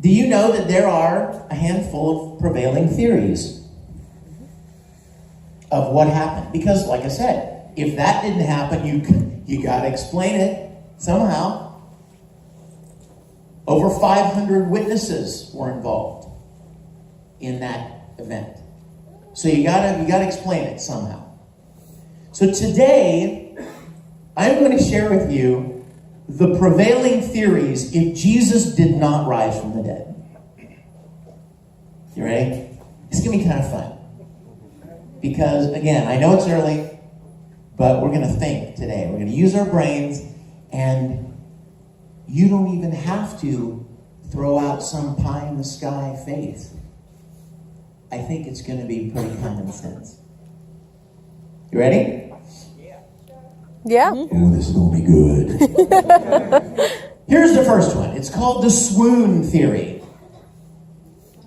Do you know that there are a handful of prevailing theories of what happened? Because, like I said, if that didn't happen, you got to explain it somehow. Over 500 witnesses were involved in that event. So you gotta explain it somehow. So today, I'm going to share with you the prevailing theories if Jesus did not rise from the dead. You ready? It's going to be kind of fun. Because, again, I know it's early, but we're going to think today. We're going to use our brains, and you don't even have to throw out some pie-in-the-sky faith. I think it's going to be pretty common sense. You ready? Yeah. Oh, this is going to be good. Here's the first one. It's called the swoon theory.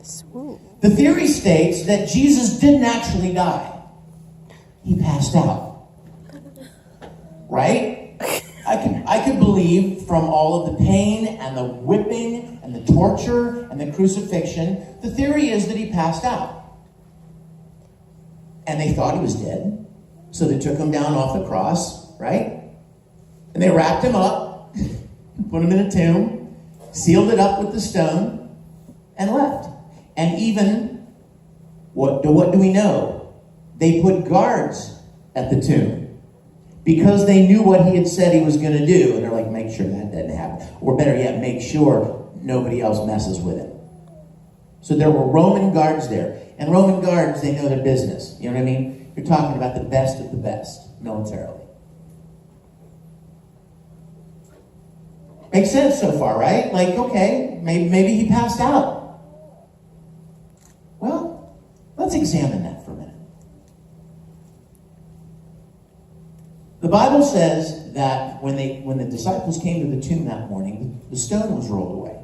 Swoon. The theory states that Jesus didn't actually die. He passed out. Right? I could believe from all of the pain and the whipping and the torture and the crucifixion, the theory is that he passed out. And they thought he was dead. So they took him down off the cross, right? And they wrapped him up, put him in a tomb, sealed it up with the stone, and left. And even, what do we know? They put guards at the tomb because they knew what he had said he was going to do. And they're like, make sure that doesn't happen. Or better yet, make sure nobody else messes with it. So there were Roman guards there. And Roman guards, they know their business. You know what I mean? You're talking about the best of the best, militarily. Makes sense so far, right? Like, okay, maybe he passed out. Well, let's examine that for a minute. The Bible says that when the disciples came to the tomb that morning, the stone was rolled away.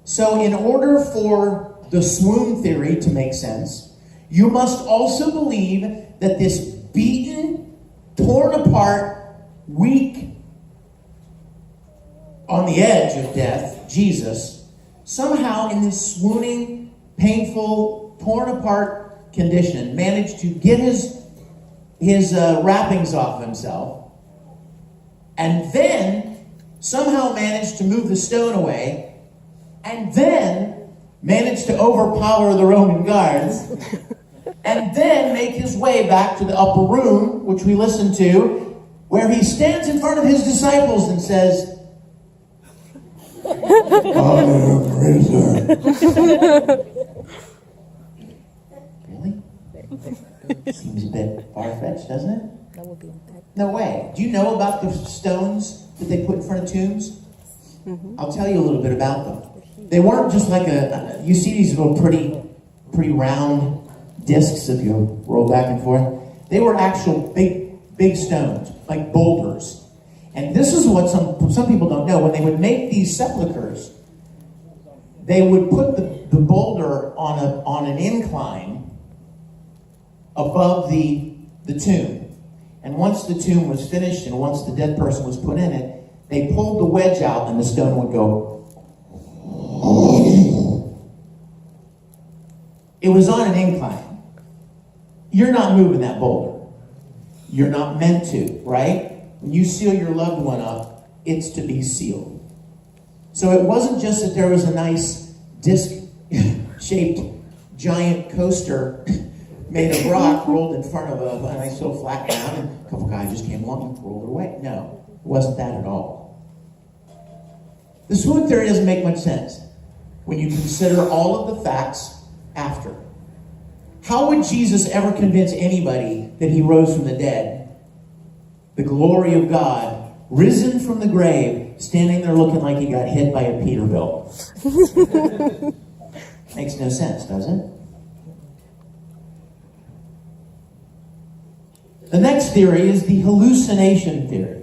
So in order for the swoon theory to make sense, you must also believe that this beaten, torn apart, weak, on the edge of death, Jesus, somehow in this swooning, painful, torn apart condition, managed to get his wrappings off himself, and then somehow managed to move the stone away, and then managed to overpower the Roman guards, and then make his way back to the upper room, which we listened to, where he stands in front of his disciples and says, I am risen. Really? Seems a bit far-fetched, doesn't it? That would be okay. No way. Do you know about the stones that they put in front of tombs? Mm-hmm. I'll tell you a little bit about them. They weren't just like you see these little pretty round discs if you roll back and forth. They were actual big stones, like boulders. And this is what some people don't know. When they would make these sepulchers, they would put the boulder on an incline above the tomb. And once the tomb was finished and once the dead person was put in it, they pulled the wedge out and the stone would go. It was on an incline. You're not moving that boulder. You're not meant to, right? When you seal your loved one up, it's to be sealed. So it wasn't just that there was a nice disc-shaped giant coaster made of rock rolled in front of a nice little flat ground, and a couple guys just came along and rolled it away. No, it wasn't that at all. The swoon theory doesn't make much sense when you consider all of the facts after. How would Jesus ever convince anybody that he rose from the dead? The glory of God, risen from the grave, standing there looking like he got hit by a Peterbilt. Makes no sense, does it? The next theory is the hallucination theory.